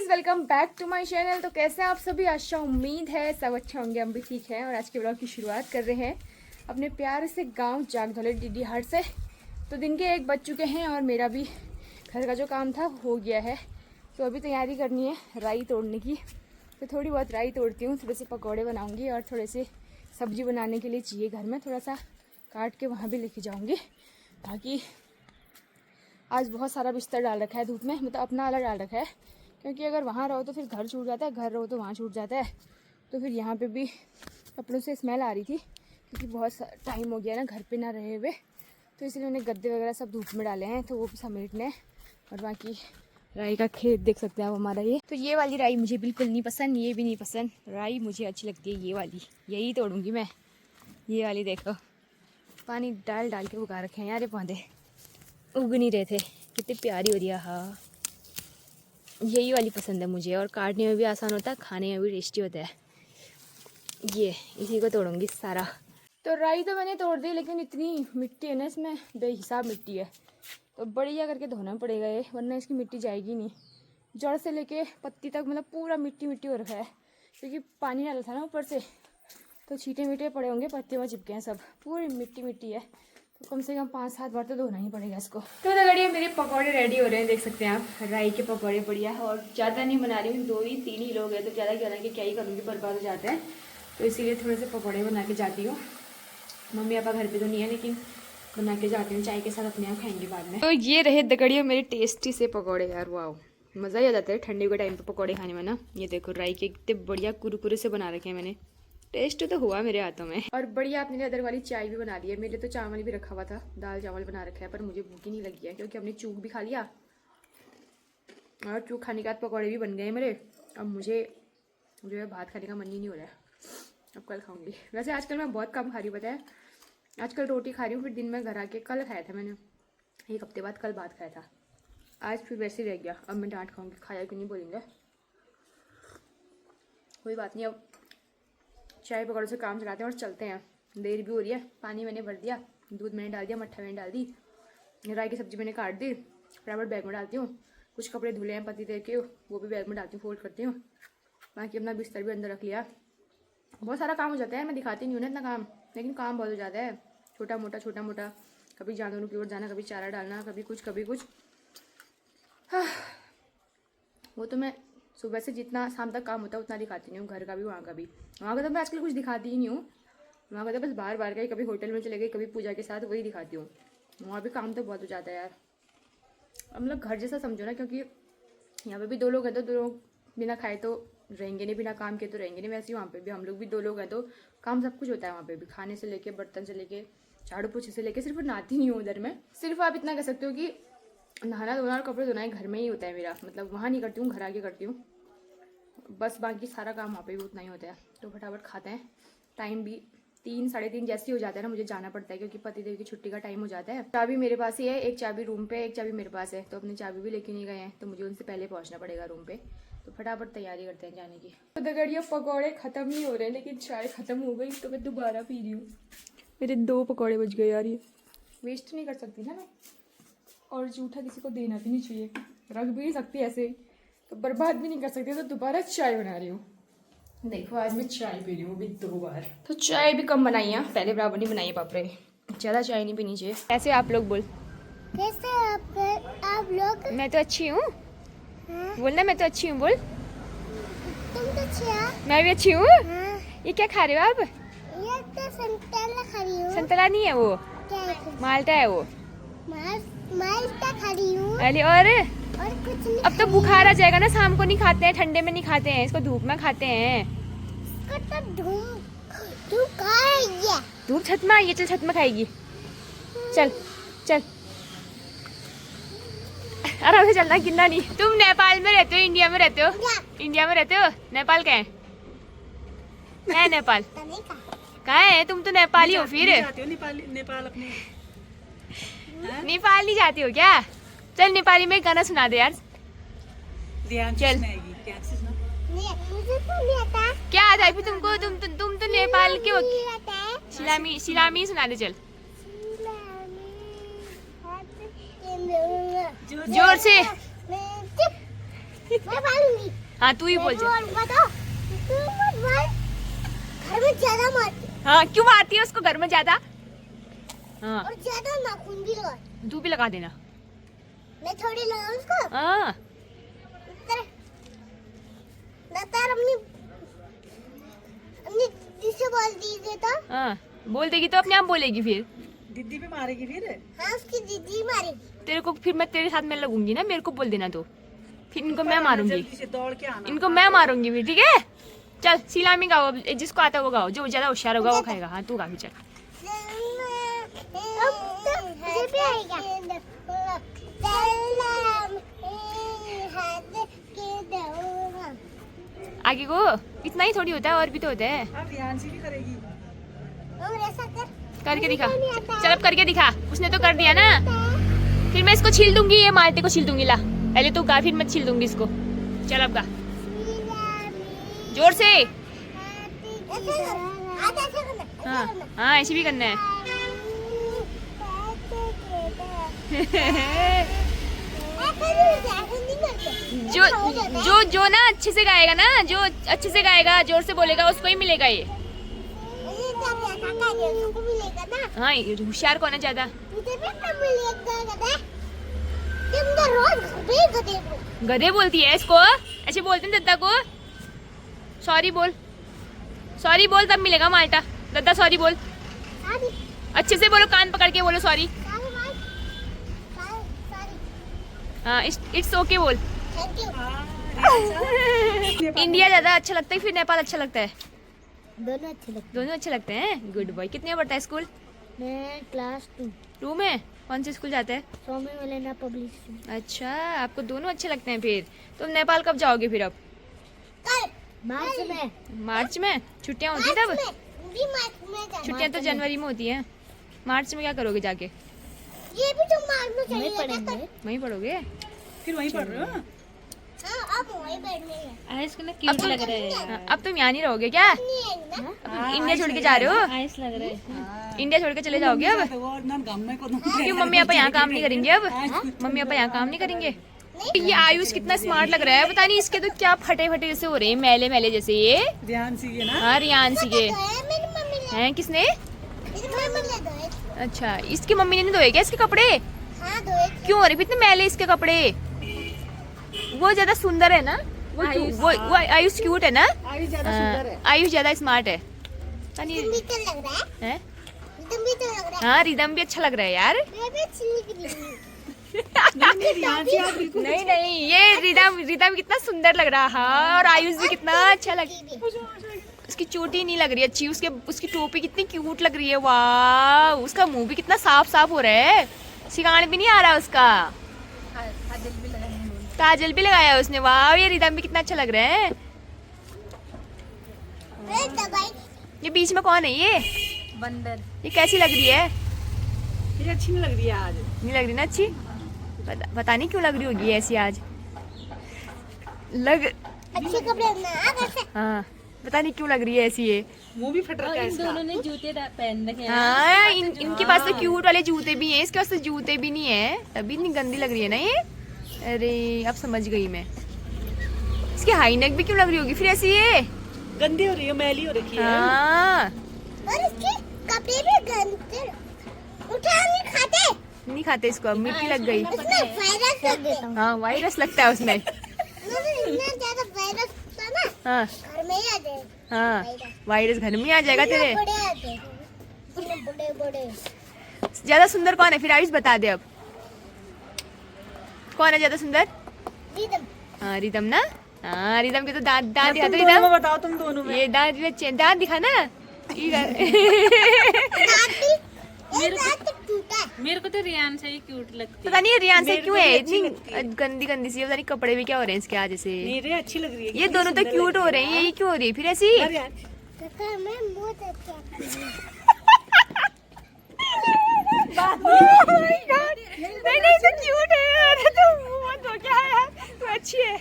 Welcome back to my channel. तो कैसे हैं आप सभी? आशा उम्मीद है सब अच्छे होंगे, हम भी ठीक हैं। और आज के ब्लॉग की शुरुआत कर रहे हैं अपने प्यारे से गांव जागधौले डीडी हाट से। तो दिन के 1 बज चुके हैं और मेरा भी घर का जो काम था हो गया है। तो अभी तैयारी करनी है राई तोड़ने की। तो थोड़ी बहुत राई तोड़ती हूँ, थोड़े से पकौड़े बनाऊँगी और थोड़े से सब्जी बनाने के लिए चाहिए घर में, थोड़ा सा काट के वहाँ भी लेके जाऊँगी। ताकि आज बहुत सारा बिस्तर डाल रखा है धूप में, मतलब अपना वाला डाल रखा है, क्योंकि अगर वहाँ रहो तो फिर घर छूट जाता है, घर रहो तो वहाँ छूट जाता है। तो फिर यहाँ पे भी कपड़ों से स्मेल आ रही थी, क्योंकि बहुत टाइम हो गया ना घर पे ना रहे हुए। तो इसलिए उन्हें गद्दे वगैरह सब धूप में डाले हैं, तो वो भी समेटने हैं। और बाकी राई का खेत देख सकते हैं आप हमारा ये। तो ये वाली राई मुझे बिल्कुल नहीं पसंद, ये भी नहीं पसंद। राई मुझे अच्छी लगती है ये वाली, यही तोड़ूँगी मैं। ये वाली देखो, पानी डाल डाल के उगा रखे हैं यार, ये पौधे उग नहीं रहे थे, कितनी प्यारी हो रही है। हाँ, यही वाली पसंद है मुझे, और काटने में भी आसान होता है, खाने में भी टेस्टी होता है। ये इसी को तोड़ूंगी सारा। तो राई तो मैंने तोड़ दी, लेकिन इतनी मिट्टी है ना इसमें, बेहिसाब मिट्टी है। तो बढ़िया करके धोना पड़ेगा ये, वरना इसकी मिट्टी जाएगी नहीं। जड़ से लेके पत्ती तक मतलब पूरा मिट्टी मिट्टी हो रखा है, क्योंकि पानी डाला था ना ऊपर से, तो छींटे मीटे पड़े होंगे, पत्तियों में चिपके हैं सब, पूरी मिट्टी मिट्टी है। तो कम से कम 5-7 बार तो धोना ही पड़ेगा इसको। तो दगड़िए मेरे पकौड़े रेडी हो रहे हैं, देख सकते हैं आप, राई के पकौड़े बढ़िया है। और ज़्यादा नहीं बना रही हूँ, 2 ही 3 ही लोग हैं, तो ज़्यादा बना के क्या ही करूँगी, बर्बाद हो जाते हैं। तो इसीलिए थोड़े से पकौड़े बना के जाती हूँ। मम्मी पापा घर पे तो नहीं है, लेकिन बना के जाती हूँ, चाय के साथ अपने यहाँ खाएंगे बाद में। तो ये रहे दगड़िए मेरे टेस्टी से पकौड़े यार, वाह मज़ा ही आ जाता है ठंडी के टाइम पे पकौड़े खाने में ना। ये देखो राई के कितने बढ़िया कुरकुरे से बना रखे हैं मैंने, टेस्ट तो हुआ मेरे हाथों में। और बढ़िया अपने लिए अदर वाली चाय भी बना ली है। मेरे तो चावल भी रखा हुआ था, दाल चावल बना रखा है, पर मुझे भूख ही नहीं लगी है, क्योंकि हमने चूक भी खा लिया और चूक खाने के बाद पकौड़े भी बन गए मेरे। अब मुझे जो है भात खाने का मन ही नहीं हो रहा है, अब कल खाऊंगी। वैसे आजकल मैं बहुत कम खा रही हूँ, पता है। आजकल रोटी खा रही हूँ, फिर दिन में घर आके कल खाया था मैंने, 1 हफ्ते बाद कल भात खाया था, आज फिर वैसे ही रह गया। अब मैं डांट खाऊंगी, खाया क्यों नहीं बोलेंगे, कोई बात नहीं। अब चाय पकौड़े से काम चलाते हैं और चलते हैं, देर भी हो रही है। पानी मैंने भर दिया, दूध मैंने डाल दिया, मट्ठा मैंने डाल दी, राई की सब्जी मैंने काट दी, फटाफट बैग में डालती हूँ। कुछ कपड़े धुले हैं पति देव के, वो भी बैग में डालती हूँ, फोल्ड करती हूँ। बाकी अपना बिस्तर भी अंदर रख लिया। बहुत सारा काम हो जाता है, मैं दिखाती नहीं हूँ ना इतना काम, लेकिन काम बहुत हो जाता है, छोटा मोटा। कभी जानवरों की ओर जाना, कभी चारा डालना, कभी कुछ। हाँ, वो तो मैं सुबह से जितना शाम तक काम होता है उतना दिखाती नहीं हूँ, घर का भी वहाँ का भी। वहाँ का तो मैं आजकल कुछ दिखाती ही नहीं हूँ, वहाँ का तो बस बार का ही, कभी होटल में चले गए, कभी पूजा के साथ, वही दिखाती हूँ। वहाँ भी काम तो बहुत हो जाता है यार। अब मतलब घर जैसा समझो ना, क्योंकि यहाँ पे भी 2 लोग हैं, तो 2 लोग बिना खाए तो रहेंगे नहीं, बिना काम के तो रहेंगे नहीं। वैसे ही वहाँ पे भी हम लोग भी 2 लोग हैं, तो काम सब कुछ होता है वहाँ पे भी, खाने से लेके, बर्तन से लेके, झाड़ू पोछे से लेके। सिर्फ नहाती नहीं हूँ उधर में, सिर्फ आप इतना कह सकते हो कि नहाना धोना और कपड़े धोना घर में ही होता है मेरा, मतलब वहाँ नहीं करती हूँ, घर आके करती हूँ बस। बाकी सारा काम वहाँ पे भी उतना ही होता है। तो फटाफट खाते हैं, टाइम भी 3-3:30 जैसे ही हो जाता है ना, मुझे जाना पड़ता है, क्योंकि पतिदेव की छुट्टी का टाइम हो जाता है। चाबी मेरे पास ही है, एक चाबी रूम पे, एक चाबी मेरे पास है, तो अपनी चाबी भी लेके नहीं गए हैं, तो मुझे उनसे पहले पहुँचना पड़ेगा रूम पे। तो फटाफट तैयारी करते हैं जाने की। तो दगड़िया पकौड़े ख़त्म नहीं हो रहे, लेकिन चाय ख़त्म हो गई, तो मैं दोबारा पी रही हूँ। मेरे 2 पकौड़े बच गए यार, ये वेस्ट नहीं कर सकती ना मैं, और जूठा किसी को देना भी नहीं चाहिए, रख भी नहीं सकती ऐसे, तो बर्बाद भी नहीं कर सकती। तो दोबारा चाय बना रही हूँ। देखो आज मैं चाय पी रही हूँ भी 2 बार। तो चाय भी कम बनाई है, पहले बराबर नहीं बनाई है, बाप रे, ज़्यादा चाय नहीं पीनी चाहिए। ऐसे आप लोग बोल, कैसे आप लोग? मैं तो अच्छी हूँ। हाँ? बोलना मैं तो अच्छी हूँ, बोल। तुम तो अच्छा। मैं भी अच्छी हूँ। हाँ? ये क्या खा रहे हो आप? ये तो संतरा खा रही हूँ। संतरा नहीं है वो, क्या है फिर? माल्टा है वो। माल्टा खा रही हूँ। अरे और कुछ नहीं। अब तो बुखार आ जाएगा ना, शाम को नहीं खाते हैं, ठंडे में नहीं खाते हैं, इसको धूप में खाते हैं। इसको तो धूप खाएगी। धूप छत में आई है, चल छत में खाएगी, चल चल आराम से चलना, गिरना नहीं। तुम नेपाल में रहते हो, इंडिया में रहते हो? इंडिया में रहते हो, नेपाल कहाँ है नेपाल कहाँ है? तुम तो नेपाली हो फिर। नेपाल अपने नेपाल नहीं जाती हो क्या? चल नेपाली में गाना सुना दे यार, चल। मुझे तो नहीं आता। क्या आता है फिर तुमको? तुम तो नेपाल के हो। सिलामी सुना दे, चल जोर से। मैं बोलूंगी। हाँ तू ही बोल जा। बताओ तू मत बोल, घर में ज्यादा मारती हाँ क्यों मारती है उसको घर में ज्यादा? हाँ और ज्यादा नाखून भी लगा। तू भी लगा देना। मैं थोड़ी लगाऊं उसको। हाँ नतार अपनी दीदी से बोल दीजिए तो। हाँ बोल देगी तो अपने आप बोलेगी फिर। दीदी भी मारेगी फिर। हाँ उसकी दीदी मारेगी। तेरे को फिर मैं तेरे साथ में लगूंगी ना, मेरे को बोल देना तो फिर इनको मैं मारूंगी। जल्दी से दौड़ के आना। इनको मैं मारूंगी भी, ठीक है? चल सिलामी गाओ, अब जिसको आता है वो गाओ, जो ज्यादा होशियार होगा वो खाएगा। हाँ तू गा भी चल। अब तो मुझे भी आएगा। आगे को इतना ही थोड़ी होता है, और भी तो होता है। अब रियांशी भी करेगी। और ऐसा कर करके दिखा, चल अब करके दिखा। उसने तो कर दिया ना, फिर मैं इसको छील दूंगी, ये माल्टे को छील दूंगी। ला पहले तू गा, फिर मैं छील दूंगी इसको। चल अब गा जोर से। हाँ हाँ ऐसे भी करना है। जो जो जो ना अच्छे से गाएगा ना, जो अच्छे से गाएगा, जोर से बोलेगा, उसको ही मिलेगा ये। हाँ होशियार कौन है ज्यादा? गधे बोलती है इसको, ऐसे बोलते हैं दद्दा को। सॉरी बोल, सॉरी बोल तब मिलेगा माल्टा। दद्दा सॉरी बोल, अच्छे से बोलो, कान पकड़ के बोलो सॉरी। हाँ इट्स ओके बोल। इंडिया ज्यादा अच्छा लगता है फिर नेपाल अच्छा लगता है? दोनों अच्छे लगते दोनों अच्छे लगते हैं। Good boy. कितने में पढ़ता है स्कूल? मैं क्लास 2 में। कौन से स्कूल जाते हैं? स्वामी मलेना पब्लिक स्कूल। अच्छा आपको दोनों अच्छे लगते हैं। फिर तुम नेपाल कब जाओगे फिर? अब मार्च में। मार्च में छुट्टियां होती है तब? छुट्टियां तो जनवरी में होती हैं। मार्च में क्या करोगे जाके? ये भी तो मार्च में चाहिए पढ़ेंगे। वहीं पढ़ोगे? फिर वहीं पढ़ रहे हो? हाँ अब वहीं बैठने हैं। आइस कितना क्यूट लग रहा है। हाँ, अब तुम यहाँ नहीं रहोगे क्या? नहीं है ना? अब इंडिया छोड़ के जा रहे हो? आइस लग रहा है। इंडिया छोड़ के चले जाओगे अब? वो ना गाँव को क्यों मम्मी पापा यहाँ काम नहीं करेंगे अब? मम्मी पापा यहाँ काम नहीं करेंगे? ये आयुष कितना स्मार्ट लग रहा है, पता नहीं इसके तो क्या फटे फटे जैसे हो रहे हैं, मैले मैले जैसे। ये रियांशी के ना। हाँ रियांशी के मेरी मम्मी ने। हैं। किसने? मेरी मम्मी ने धोए। अच्छा इसकी मम्मी ने नहीं धोए क्या इसके कपड़े? हाँ धोए। क्यों हो रहे इतने मैले इसके कपड़े? वो ज्यादा सुंदर है ना? वो आयुष क्यूट है ना? आयुष ज्यादा सुंदर है। आयुष ज्यादा स्मार्ट है। पता नहीं तुम भी तो लग रहा है। है? तुम भी तो लग रहा है। हाँ रिदम भी अच्छा लग रहा है यार। मैं भी अच्छी लग रही हूँ। नहीं रियांशी आज बिल्कुल नहीं नहीं ये रिदम कितना सुंदर लग रहा है, और आयुष भी कितना अच्छा लग। उसकी चोटी नहीं लग रही अच्छी, उसकी टोपी कितनी क्यूट लग रही है। वाह उसका मुंह भी कितना साफ साफ हो रहा है, सिगाड़ भी नहीं आ रहा उसका। काजल भी लगाया उसने। वाह ये रिदम भी कितना अच्छा लग रहा है। ये बीच में कौन है? ये बंदर। ये कैसी लग रही है? ये अच्छी नहीं लग रही है आज। नहीं लग रही ना अच्छी? पता नहीं क्यों लग रही होगी ऐसी आज लग। अच्छे कपड़े ना कैसे? हाँ पता नहीं क्यों लग रही है ऐसी ये। मुंह भी फट रहा है इन इसका। दोनों ने जूते पहन रखे हैं। हाँ इनके पास तो क्यूट वाले जूते भी हैं, इसके पास तो जूते भी नहीं है, तभी इतनी गंदी लग रही है ना ये। अरे अब समझ गई मैं। इसकी हाई नेक भी क्यों लग रही होगी फिर ऐसी ये? गंदी हो रही है, मैली हो रखी है। हाँ और इसके कपड़े भी गंदे। उठा नहीं खाते। नहीं खाते इसको, अब मिट्टी लग गई। इसमें वायरस लग देता हूँ। हाँ वायरस लगता है उसमें। इतना ज्यादा वायरस था ना, हाँ घर में ही आ जाए। हाँ वायरस घर में आ जाएगा तेरे। बड़े आते हैं। बड़े बड़े। ज्यादा सुंदर कौन है फिर? आयुष बता दे अब कौन है ज्यादा सुंदर? रिदम। हाँ रिदम ना। हाँ रिदम के तो दांत दिखा तुम तो दोनों रिदम। में बताओ, तुम दोनों में। ये दांत दिखा ना। दांत टूटा है। मेरे को तो रियान से ही क्यूट लगती पता नहीं रियान से मेरे क्यों को है भी अच्छी इतनी लगती है। गंदी गंदी सी। पता नहीं कपड़े भी क्या हो रहे हैं इसके आज से। नहीं रे अच्छी लग रही है। ये कितनी दोनों तो सुंदर क्यूट लग हो रहे हैं, ये क्यों हो रही है फिर ऐसी? अरे यार, काका मैं बहुत अच्छा नहीं नहीं तो क्यूट है। अरे तो मत हो क्या है यार, तू अच्छी है।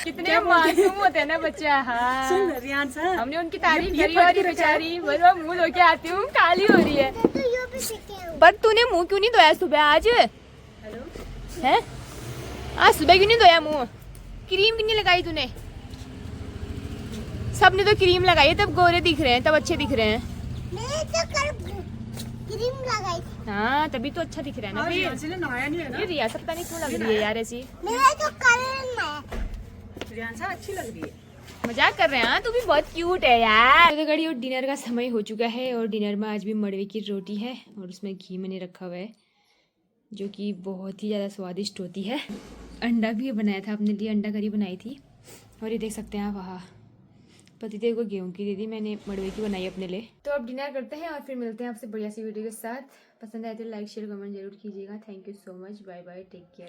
कितने मासूम होते हैं ना बच्चा। हाँ सुन रियांशा, हमने उनकी तारीफ ये करी फट और के ये रखा है। बेचारी बोलो मुंह धो के आती हूँ, काली हो रही है। तो यो भी सीखे हूँ। पर तूने मुंह क्यों नहीं धोया सुबह आज? है आज सुबह क्यों नहीं धोया मुंह? क्रीम क्यों नहीं लगाई तूने? सबने तो क्रीम लगाई है, तब गोरे दिख रहे हैं, तब अच्छे दिख रहे हैं। मैंने तो कल क्रीम लगाई थी। हाँ तभी तो अच्छा दिख रहा है ना हाँ, फिर। रियांशा ने नहाया नहीं है ना। ये रियासत पता नहीं क्यों लग रही है यार ऐसी। मैंने तो कल नहाया। रियांशा अच्छी लग रही है। मजाक कर रहे हैं। हाँ तू भी बहुत क्यूट है यार। तो गाड़ी, डिनर का समय हो चुका है और डिनर में आज भी मड़वे की रोटी है और उसमें घी मैंने रखा हुआ है जो कि बहुत ही ज़्यादा स्वादिष्ट होती है। अंडा भी बनाया था अपने लिए, अंडा करी बनाई थी। और ये देख सकते हैं आप, वहाँ पतिदेव को गेहूं की दे दी, मैंने मड़वे की बनाई अपने लिए। तो अब डिनर करते हैं और फिर मिलते हैं आपसे बढ़िया सी वीडियो के साथ। पसंद आए तो लाइक शेयर कमेंट जरूर कीजिएगा। Thank you so much, bye bye, take care.